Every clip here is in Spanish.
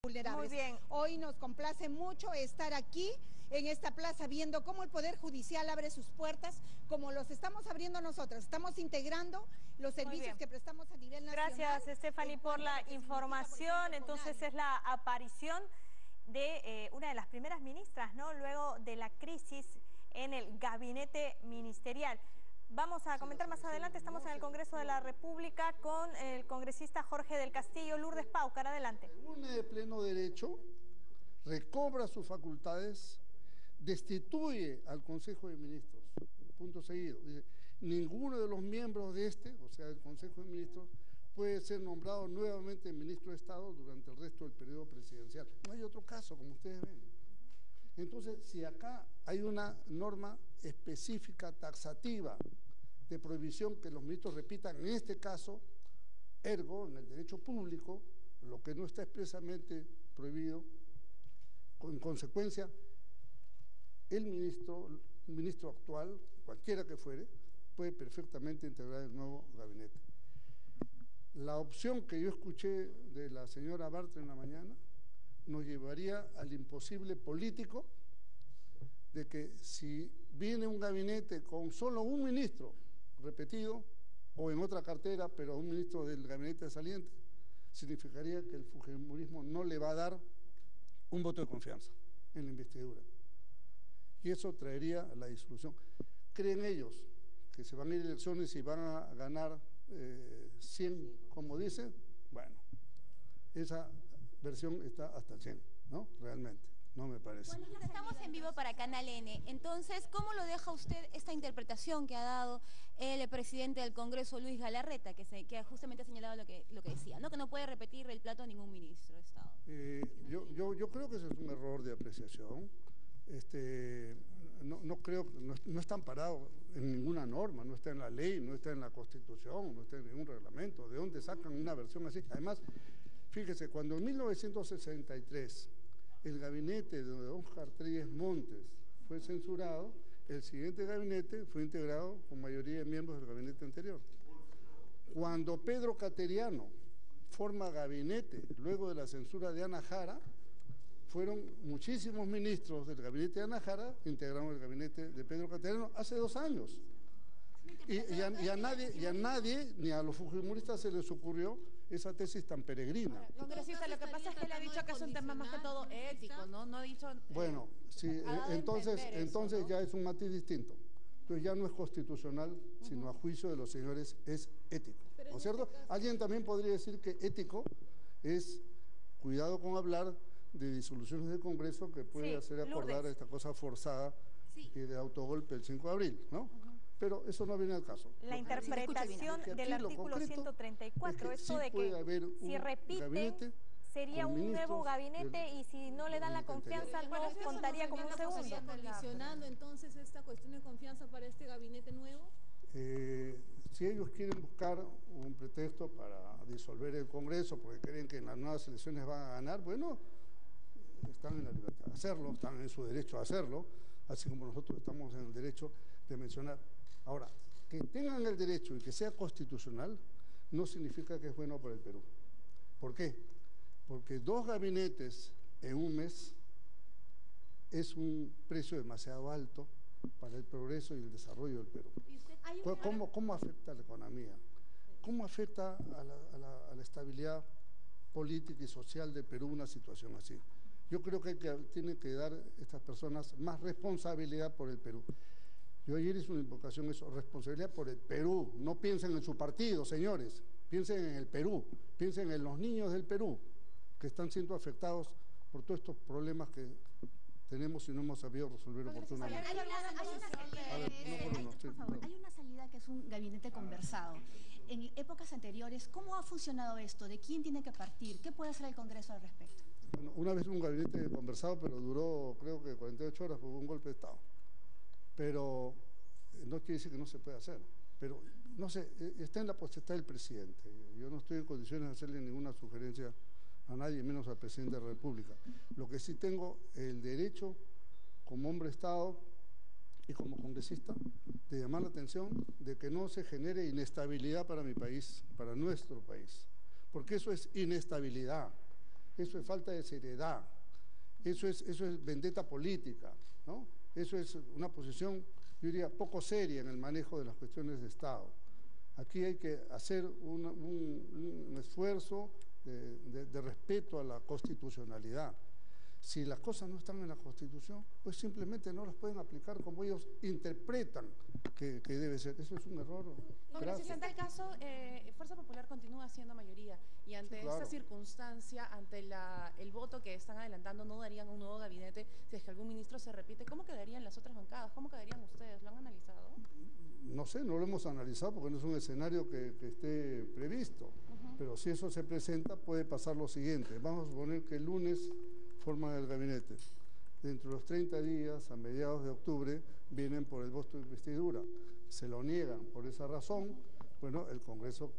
vulnerables. Muy bien. Hoy nos complace mucho estar aquí en esta plaza viendo cómo el Poder Judicial abre sus puertas, como los estamos abriendo nosotros. Estamos integrando los servicios que prestamos a nivel nacional. Gracias, Stephanie, por la información. Entonces es la aparición de una de las primeras ministras, ¿no? Luego de la crisis en el gabinete ministerial. Vamos a comentar más adelante, estamos en el Congreso de la República con el congresista Jorge del Castillo. Lourdes Paucar, adelante. Une de pleno derecho, recobra sus facultades, destituye al Consejo de Ministros, punto seguido. Dice, ninguno de los miembros de o sea, del Consejo de Ministros, puede ser nombrado nuevamente ministro de Estado durante el resto del periodo presidencial. No hay otro caso, como ustedes ven. Entonces, si acá hay una norma específica, taxativa, de prohibición que los ministros repitan, en este caso, ergo, en el derecho público, lo que no está expresamente prohibido, en consecuencia, el ministro actual, cualquiera que fuere, puede perfectamente integrar el nuevo gabinete. La opción que yo escuché de la señora Bartra en la mañana nos llevaría al imposible político de que si viene un gabinete con solo un ministro repetido, o en otra cartera, pero un ministro del gabinete saliente, significaría que el fujimorismo no le va a dar un voto de confianza en la investidura. Y eso traería la disolución. ¿Creen ellos que se van a ir a elecciones y van a ganar 100, como dicen? Bueno, esa versión está hasta 100, ¿no? Realmente, no me parece. Estamos en vivo para Canal N, entonces, ¿cómo lo deja usted esta interpretación que ha dado el presidente del Congreso, Luis Galarreta, que justamente ha señalado lo que decía, ¿no? Que no puede repetir el plato ningún ministro de Estado? Yo creo que eso es un error de apreciación. No creo, no está amparado en ninguna norma, no está en la ley, no está en la Constitución, no está en ningún reglamento. ¿De dónde sacan una versión así? Además, fíjese, cuando en 1963 el gabinete de don Oscar Tríez Montes fue censurado, el siguiente gabinete fue integrado con mayoría de miembros del gabinete anterior. Cuando Pedro Cateriano forma gabinete luego de la censura de Ana Jara, fueron muchísimos ministros del gabinete de Ana Jara, integraron el gabinete de Pedro Cateriano hace 2 años. Y a nadie, ni a los fujimoristas se les ocurrió esa tesis tan peregrina. Congresista, lo que pasa es que le ha dicho que es un tema más que todo ético, ¿no? No ha dicho... Bueno, sí, entonces ya es un matiz distinto. Entonces ya no es constitucional, sino a juicio de los señores es ético, ¿no es cierto? Alguien también podría decir que ético es cuidado con hablar de disoluciones del Congreso que puede hacer acordar esta cosa forzada y de autogolpe el 5 de abril, ¿no? Pero eso no viene al caso. La interpretación del artículo 134, es que esto de que si repite sería un nuevo gabinete y si no le dan la confianza no contaría como un segundo. ¿Condicionando entonces esta cuestión de confianza para este gabinete nuevo? Si ellos quieren buscar un pretexto para disolver el Congreso porque creen que en las nuevas elecciones van a ganar, bueno, están en la libertad de hacerlo, están en su derecho a hacerlo, así como nosotros estamos en el derecho de mencionar. Ahora, que tengan el derecho y que sea constitucional no significa que es bueno para el Perú. ¿Por qué? Porque 2 gabinetes en un mes es un precio demasiado alto para el progreso y el desarrollo del Perú. ¿Cómo afecta a la economía? ¿Cómo afecta a la estabilidad política y social del Perú una situación así? Yo creo que tienen que dar a estas personas más responsabilidad por el Perú. Yo ayer hice una invocación, eso, responsabilidad por el Perú. No piensen en su partido, señores, piensen en el Perú, piensen en los niños del Perú que están siendo afectados por todos estos problemas que tenemos y no hemos sabido resolver oportunamente. Hay una salida que es un gabinete conversado. En épocas anteriores, ¿cómo ha funcionado esto? ¿De quién tiene que partir? ¿Qué puede hacer el Congreso al respecto? Bueno, una vez un gabinete conversado, pero duró creo que 48 horas porque hubo un golpe de Estado. Pero no quiere decir que no se pueda hacer. Pero, no sé, está en la potestad del presidente. Yo no estoy en condiciones de hacerle ninguna sugerencia a nadie, menos al presidente de la República. Lo que sí tengo el derecho, como hombre de Estado y como congresista, de llamar la atención de que no se genere inestabilidad para mi país, para nuestro país. Porque eso es inestabilidad. eso es falta de seriedad, eso es vendetta política, ¿no? Eso es una posición, yo diría, poco seria en el manejo de las cuestiones de Estado. Aquí hay que hacer un esfuerzo de respeto a la constitucionalidad. Si las cosas no están en la Constitución, pues simplemente no las pueden aplicar como ellos interpretan que debe ser. Eso es un error. Congresista, en tal caso, Fuerza Popular continúa siendo mayoría y ante esta circunstancia, ante el voto que están adelantando, no darían un nuevo gabinete si es que algún ministro se repite. ¿Cómo quedarían las otras bancadas? ¿Cómo quedarían ustedes? ¿Lo han analizado? No sé, no lo hemos analizado porque no es un escenario que esté previsto, pero si eso se presenta puede pasar lo siguiente. Vamos a suponer que el lunes forman el gabinete. Dentro de los 30 días, a mediados de octubre, vienen por el voto de investidura. Se lo niegan por esa razón, bueno, el Congreso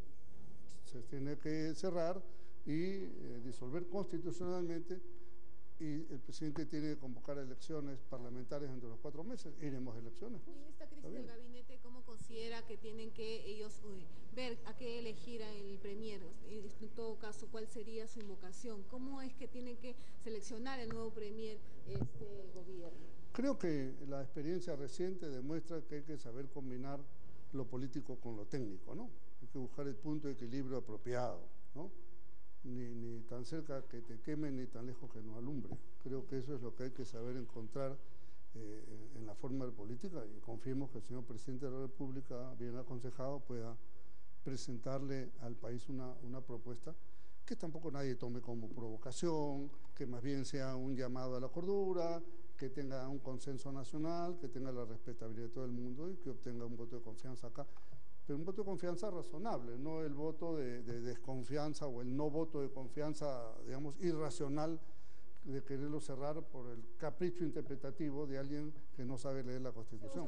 se tiene que cerrar y disolver constitucionalmente, y el presidente tiene que convocar elecciones parlamentarias dentro de los 4 meses. Iremos a elecciones. En esta crisis del gabinete, ¿cómo considera que tienen que ellos ver a qué elegir al premier? En todo caso, ¿cuál sería su invocación? ¿Cómo es que tienen que seleccionar el nuevo premier este gobierno? Creo que la experiencia reciente demuestra que hay que saber combinar lo político con lo técnico, ¿no? Hay que buscar el punto de equilibrio apropiado, ¿no? Ni tan cerca que te quemen, ni tan lejos que nos alumbre. Creo que eso es lo que hay que saber encontrar en la forma de política, y confiemos que el señor presidente de la República, bien aconsejado, pueda presentarle al país una propuesta que tampoco nadie tome como provocación, que más bien sea un llamado a la cordura, que tenga un consenso nacional, que tenga la respetabilidad de todo el mundo y que obtenga un voto de confianza acá. Pero un voto de confianza razonable, no el voto de desconfianza o el no voto de confianza, digamos, irracional, de quererlo cerrar por el capricho interpretativo de alguien que no sabe leer la Constitución.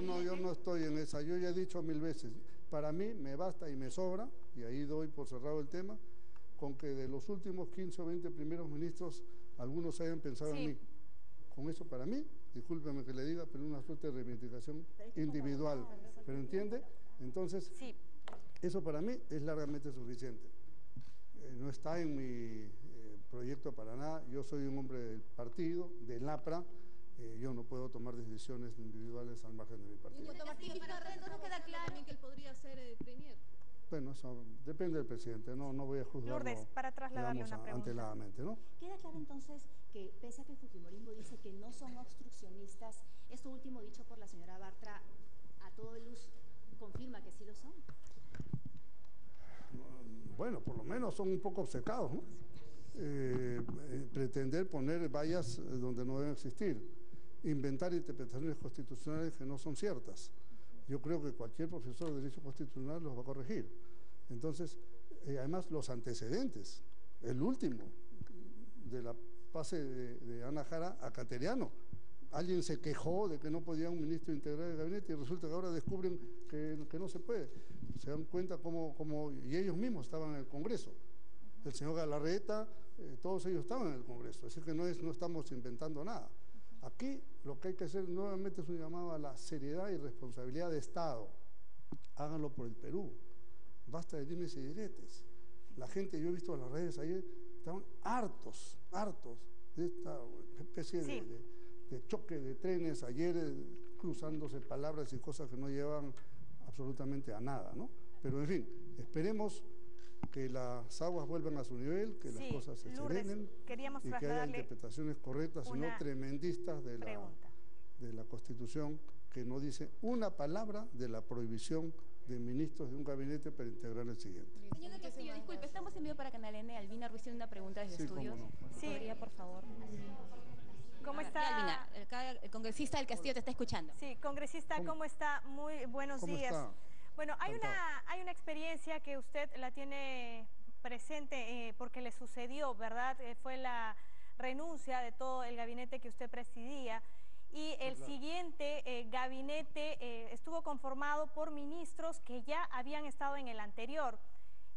No, yo no estoy en esa. Yo ya he dicho 1000 veces, para mí me basta y me sobra, y ahí doy por cerrado el tema, con que de los últimos 15 o 20 primeros ministros, algunos hayan pensado en mí. Con eso para mí, discúlpeme que le diga, pero una suerte de reivindicación individual. ¿Pero entiende? Entonces, eso para mí es largamente suficiente. No está en mi proyecto para nada. Yo soy un hombre del partido, del APRA. Yo no puedo tomar decisiones individuales al margen de mi partido. ¿No queda claro que él podría ser el premier? Bueno, eso depende del presidente, no voy a juzgarlo, Lourdes, para trasladarle una pregunta. anteladamente, ¿no? Queda claro entonces que, pese a que el fujimorismo dice que no son obstruccionistas, esto último dicho por la señora Bartra, a toda luz confirma que sí lo son. Bueno, por lo menos son un poco obcecados, ¿no? Pretender poner vallas donde no deben existir, inventar interpretaciones constitucionales que no son ciertas. Yo creo que cualquier profesor de Derecho Constitucional los va a corregir. Entonces, además los antecedentes, el último de la pase de Ana Jara a Cateriano. Alguien se quejó de que no podía un ministro integrar el gabinete y resulta que ahora descubren que no se puede. Se dan cuenta y ellos mismos estaban en el Congreso. El señor Galarreta, todos ellos estaban en el Congreso, así que no estamos inventando nada. Aquí lo que hay que hacer nuevamente es un llamado a la seriedad y responsabilidad de Estado. Háganlo por el Perú. Basta de dimes y diretes. La gente, yo he visto en las redes ayer, estaban hartos de esta especie de choque de trenes ayer, cruzándose palabras y cosas que no llevan absolutamente a nada, ¿no? Pero en fin, esperemos que las aguas vuelvan a su nivel, que las cosas se serenen y que haya interpretaciones correctas y no tremendistas de la Constitución, que no dice una palabra de la prohibición de ministros de un gabinete para integrar el siguiente. Señora Castillo, disculpe, estamos en vivo para Canal N. Albina Ruiz tiene una pregunta desde estudios. Cómo no. ¿Podría, por favor? ¿Cómo está? Albina, acá el congresista del Castillo te está escuchando. Sí, congresista, ¿cómo está? Muy buenos días. ¿Cómo está? Bueno, hay una experiencia que usted la tiene presente porque le sucedió, ¿verdad? Fue la renuncia de todo el gabinete que usted presidía y el siguiente gabinete estuvo conformado por ministros que ya habían estado en el anterior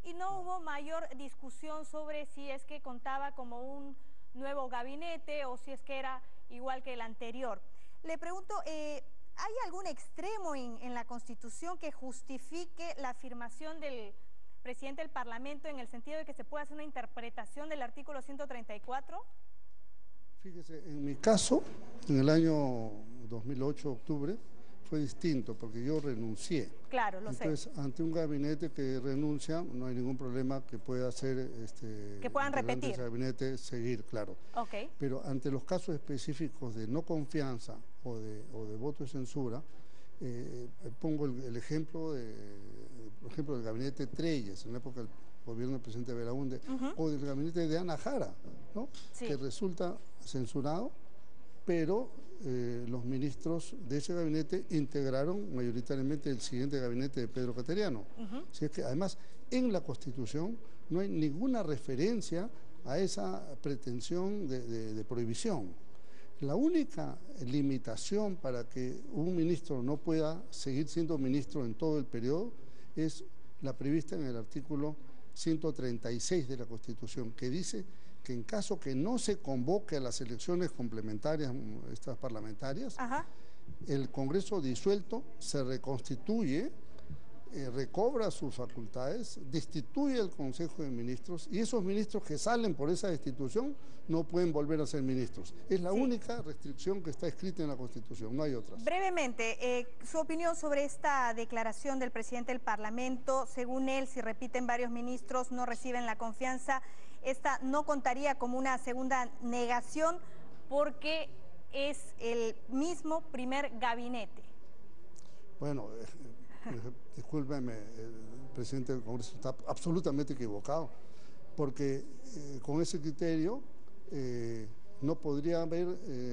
y no hubo mayor discusión sobre si es que contaba como un nuevo gabinete o si es que era igual que el anterior. Le pregunto, ¿hay algún extremo en la Constitución que justifique la afirmación del presidente del Parlamento en el sentido de que se pueda hacer una interpretación del artículo 134? Fíjese, en mi caso, en el año 2008, octubre, fue distinto porque yo renuncié. Claro, lo sé. Entonces, ante un gabinete que renuncia, no hay ningún problema que pueda hacer que puedan repetir. Ese gabinete seguir, claro. Okay. Pero ante los casos específicos de no confianza o de voto de censura, pongo el ejemplo por ejemplo, del gabinete Treyes, en la época del gobierno del presidente Belaúnde, o del gabinete de Ana Jara, ¿no? Sí. Que resulta censurado, pero los ministros de ese gabinete integraron mayoritariamente el siguiente gabinete de Pedro Cateriano. Así es que además en la Constitución no hay ninguna referencia a esa pretensión de prohibición. La única limitación para que un ministro no pueda seguir siendo ministro en todo el periodo es la prevista en el artículo 136 de la Constitución, que dice que en caso que no se convoque a las elecciones complementarias, estas parlamentarias, el Congreso disuelto se reconstituye, recobra sus facultades, destituye al Consejo de Ministros y esos ministros que salen por esa destitución no pueden volver a ser ministros. Es la única restricción que está escrita en la Constitución, no hay otras. Brevemente, su opinión sobre esta declaración del presidente del Parlamento. Según él, si repiten varios ministros, no reciben la confianza. Esta no contaría como una segunda negación porque es el mismo primer gabinete. Bueno, discúlpeme, el presidente del Congreso está absolutamente equivocado, porque con ese criterio no podría haber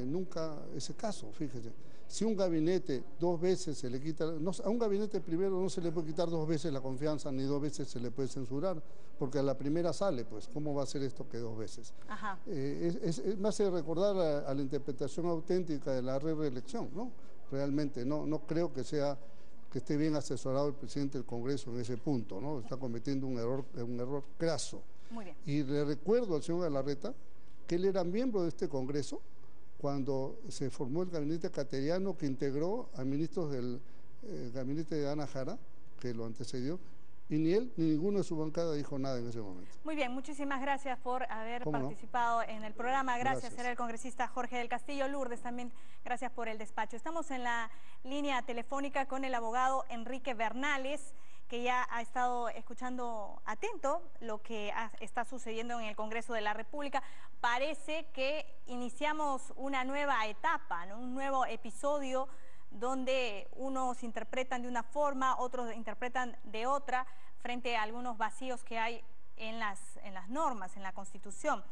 nunca ese caso, fíjese. Si un gabinete dos veces se le quita, a un gabinete primero no se le puede quitar dos veces la confianza, ni dos veces se le puede censurar, porque a la primera sale, pues, ¿cómo va a ser esto que dos veces? Me hace recordar a la interpretación auténtica de la reelección, ¿no? Realmente, no creo que esté bien asesorado el presidente del Congreso en ese punto, ¿no? Está cometiendo un error craso. Muy bien. Y le recuerdo al señor Galarreta que él era miembro de este Congreso cuando se formó el gabinete cateriano que integró a ministros del gabinete de Ana Jara, que lo antecedió, y ni él ni ninguno de su bancada dijo nada en ese momento. Muy bien, muchísimas gracias por haber participado en el programa. Gracias. Era el congresista Jorge del Castillo. Lourdes, también gracias por el despacho. Estamos en la línea telefónica con el abogado Enrique Bernales, que ya ha estado escuchando atento lo que está sucediendo en el Congreso de la República. Parece que iniciamos una nueva etapa, ¿no? Un nuevo episodio donde unos interpretan de una forma, otros interpretan de otra, frente a algunos vacíos que hay en las normas, en la Constitución.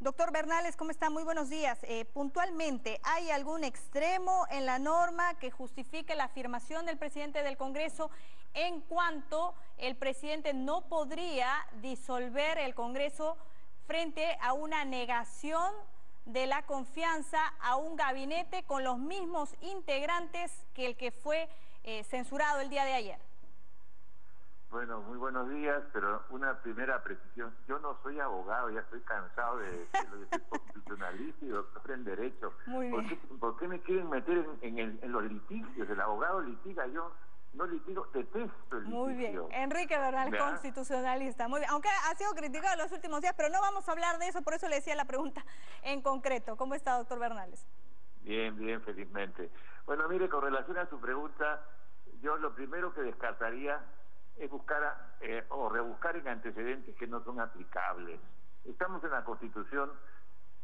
Doctor Bernales, ¿cómo está? Muy buenos días. Puntualmente, ¿hay algún extremo en la norma que justifique la afirmación del presidente del Congreso en cuanto el presidente no podría disolver el Congreso frente a una negación de la confianza a un gabinete con los mismos integrantes que el que fue censurado el día de ayer? Bueno, muy buenos días, pero una primera precisión. Yo no soy abogado, ya estoy cansado de decirlo. Yo soy constitucionalista y doctor en Derecho. Muy bien. ¿Por qué me quieren meter en los litigios? El abogado litiga, yo no litigo, detesto el litigio. Muy bien. Enrique Bernales, constitucionalista. Muy bien. Aunque ha sido criticado en los últimos días, pero no vamos a hablar de eso, por eso le decía la pregunta en concreto. ¿Cómo está, doctor Bernales? Bien, bien, felizmente. Bueno, mire, con relación a su pregunta, yo lo primero que descartaría es buscar o rebuscar en antecedentes que no son aplicables. Estamos en la Constitución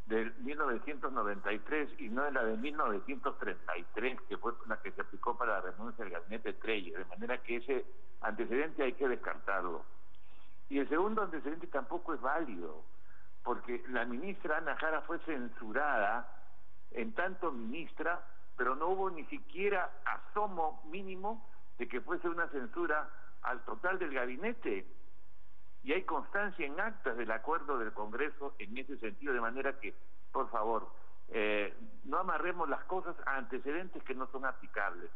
del 1993 y no en la de 1933, que fue la que se aplicó para la renuncia del gabinete Treyes, de manera que ese antecedente hay que descartarlo. Y el segundo antecedente tampoco es válido, porque la ministra Ana Jara fue censurada en tanto ministra, pero no hubo ni siquiera asomo mínimo de que fuese una censura al total del gabinete, y hay constancia en actas del acuerdo del Congreso en ese sentido, de manera que, por favor, no amarremos las cosas a antecedentes que no son aplicables.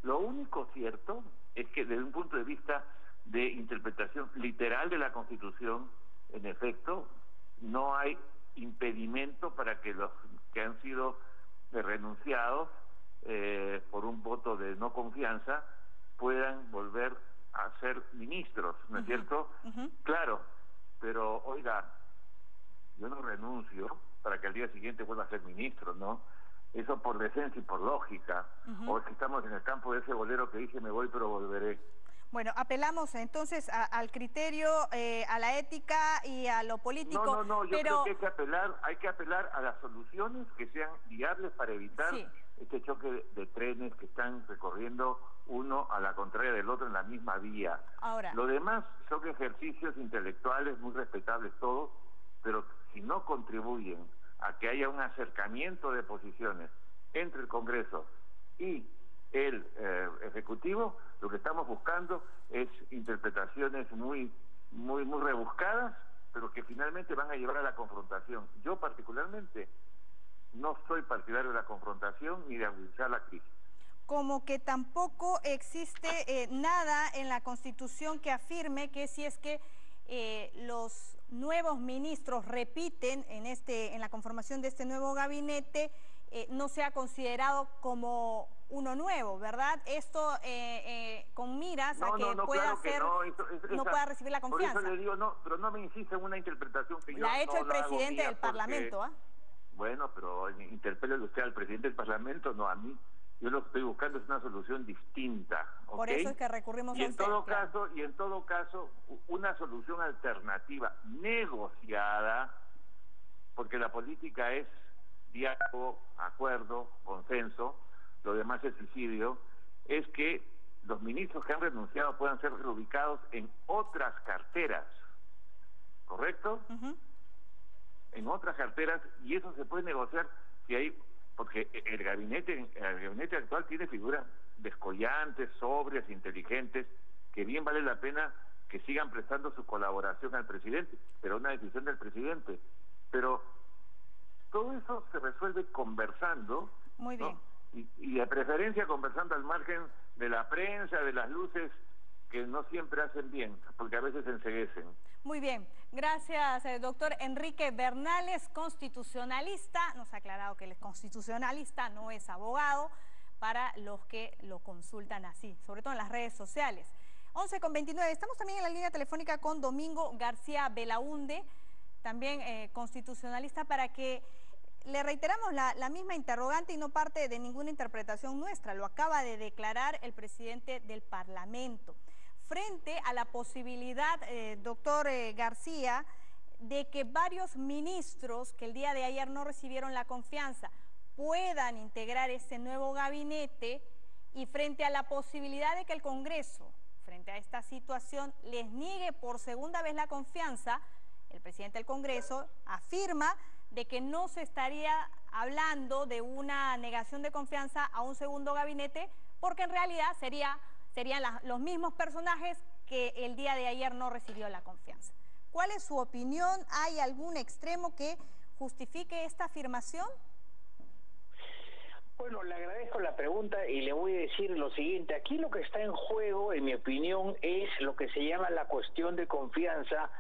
Lo único cierto es que desde un punto de vista de interpretación literal de la Constitución, en efecto, no hay impedimento para que los que han sido renunciados por un voto de no confianza puedan volver a ser ministros, ¿no es cierto? Claro, pero oiga, yo no renuncio para que al día siguiente vuelva a ser ministro, ¿no? Eso por decencia y por lógica. O es que estamos en el campo de ese bolero que dice me voy pero volveré. Bueno, apelamos entonces al criterio, a la ética y a lo político. No, yo creo que hay que apelar a las soluciones que sean viables para evitar este choque de trenes que están recorriendo uno a la contraria del otro en la misma vía. Ahora, lo demás son ejercicios intelectuales muy respetables todos, pero si no contribuyen a que haya un acercamiento de posiciones entre el Congreso y el Ejecutivo, lo que estamos buscando es interpretaciones muy rebuscadas, pero que finalmente van a llevar a la confrontación. Yo particularmente no soy partidario de la confrontación ni de agudizar la crisis. Como que tampoco existe nada en la Constitución que afirme que si es que los nuevos ministros repiten en la conformación de este nuevo gabinete, no sea considerado como uno nuevo, ¿verdad? Esto con miras a que pueda ser, no pueda recibir la confianza. Por eso le digo, no, pero no me insista en una interpretación que yo la ha hecho el presidente del Parlamento, ¿ah? Bueno, pero interpélele usted al presidente del Parlamento, no a mí. Yo lo que estoy buscando es una solución distinta, ¿okay? Por eso es que recurrimos a usted. Y en todo caso, una solución alternativa, negociada, porque la política es diálogo, acuerdo, consenso, lo demás es suicidio, es que los ministros que han renunciado puedan ser reubicados en otras carteras, ¿correcto? En otras carteras, y eso se puede negociar si hay, porque el gabinete actual tiene figuras descollantes, sobrias, inteligentes, que bien vale la pena que sigan prestando su colaboración al presidente, pero una decisión del presidente. Pero todo eso se resuelve conversando. Muy bien. ¿No? Y de preferencia conversando al margen de la prensa, de las luces que no siempre hacen bien, porque a veces enceguecen. Muy bien, gracias doctor Enrique Bernales, constitucionalista. Nos ha aclarado que él es constitucionalista, no es abogado, para los que lo consultan así, sobre todo en las redes sociales. 11:29, estamos también en la línea telefónica con Domingo García Belaunde, también constitucionalista, para que le reiteramos la misma interrogante y no parte de ninguna interpretación nuestra. Lo acaba de declarar el presidente del Parlamento. Frente a la posibilidad, doctor García, de que varios ministros que el día de ayer no recibieron la confianza puedan integrar ese nuevo gabinete, y frente a la posibilidad de que el Congreso, frente a esta situación, les niegue por segunda vez la confianza, el presidente del Congreso afirma de que no se estaría hablando de una negación de confianza a un segundo gabinete, porque en realidad serían los mismos personajes que el día de ayer no recibió la confianza. ¿Cuál es su opinión? ¿Hay algún extremo que justifique esta afirmación? Bueno, le agradezco la pregunta y le voy a decir lo siguiente. Aquí lo que está en juego, en mi opinión, es lo que se llama la cuestión de confianza,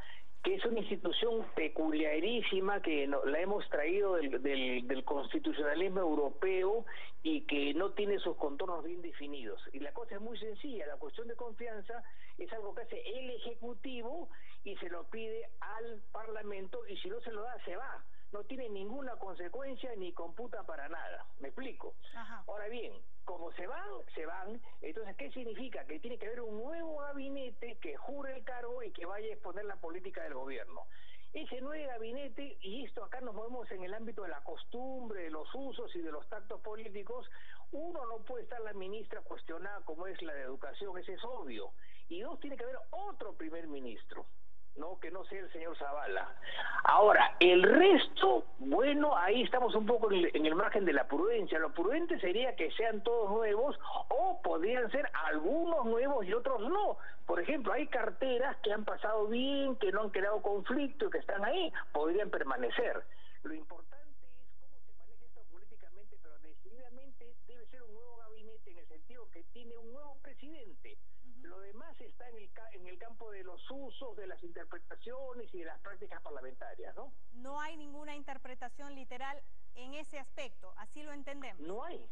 que es una institución peculiarísima que la hemos traído del constitucionalismo europeo y que no tiene sus contornos bien definidos. Y la cosa es muy sencilla, la cuestión de confianza es algo que hace el Ejecutivo y se lo pide al Parlamento, y si no se lo da, se va. No tiene ninguna consecuencia ni computa para nada. ¿Me explico? Ajá. Ahora bien, como se van, entonces, ¿qué significa? Que tiene que haber un nuevo gabinete que jure el cargo y que vaya a exponer la política del gobierno. Ese nuevo gabinete, y esto acá nos movemos en el ámbito de la costumbre, de los usos y de los tactos políticos, uno, no puede estar la ministra cuestionada como es la de Educación, ese es obvio. Y dos, tiene que haber otro primer ministro, ¿no? Que no sea el señor Zavala. Ahora, el resto, bueno, ahí estamos un poco en el margen de la prudencia. Lo prudente sería que sean todos nuevos, o podrían ser algunos nuevos y otros no. Por ejemplo, hay carteras que han pasado bien, que no han creado conflicto y que están ahí, podrían permanecer. Lo importante es cómo se maneja esto políticamente, pero decididamente debe ser un nuevo gabinete en el sentido que tiene un nuevo presidente. Lo demás está en el campo de los usos, de las interpretaciones y de las prácticas parlamentarias, ¿no? No hay ninguna interpretación literal en ese aspecto, así lo entendemos. No hay.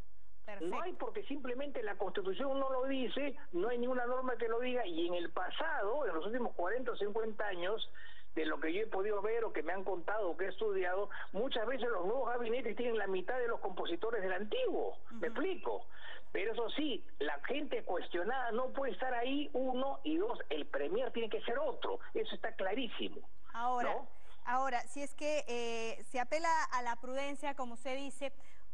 Perfecto. No hay, porque simplemente la Constitución no lo dice, no hay ninguna norma que lo diga, y en el pasado, en los últimos 40 o 50 años, de lo que yo he podido ver o que me han contado o que he estudiado, muchas veces los nuevos gabinetes tienen la mitad de los compositores del antiguo. ¿Me explico? Pero eso sí, la gente cuestionada no puede estar ahí, uno, y dos, el premier tiene que ser otro. Eso está clarísimo. Ahora, si es que se apela a la prudencia, como usted dice,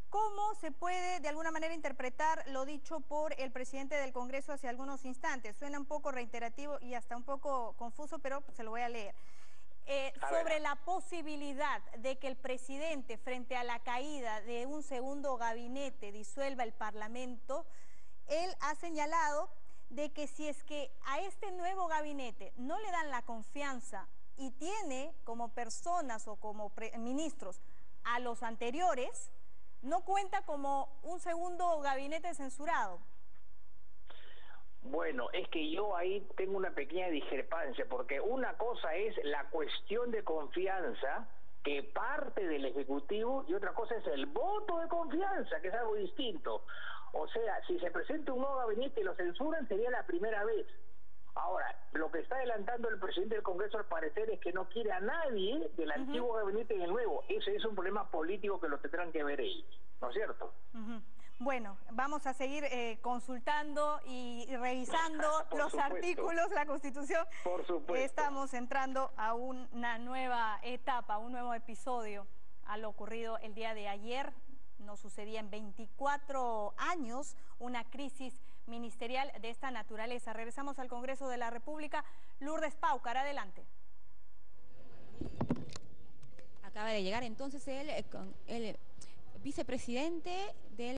¿cómo se puede de alguna manera interpretar lo dicho por el presidente del Congreso hace algunos instantes? Suena un poco reiterativo y hasta un poco confuso, pero se lo voy a leer. Sobre la posibilidad de que el presidente, frente a la caída de un segundo gabinete, disuelva el Parlamento, él ha señalado de que si es que a este nuevo gabinete no le dan la confianza y tiene como personas o como ministros a los anteriores, no cuenta como un segundo gabinete censurado. Bueno, es que yo ahí tengo una pequeña discrepancia, porque una cosa es la cuestión de confianza que parte del Ejecutivo y otra cosa es el voto de confianza, que es algo distinto. O sea, si se presenta un nuevo gabinete y lo censuran, sería la primera vez. Ahora, lo que está adelantando el presidente del Congreso al parecer es que no quiere a nadie del antiguo gabinete en el nuevo. Ese es un problema político que lo tendrán que ver ellos, ¿no es cierto? Bueno, vamos a seguir consultando y revisando los artículos, la Constitución. Por supuesto. Estamos entrando a una nueva etapa, un nuevo episodio a lo ocurrido el día de ayer. No sucedía en 24 años una crisis ministerial de esta naturaleza. Regresamos al Congreso de la República. Lourdes Paucar, adelante. Acaba de llegar entonces el vicepresidente del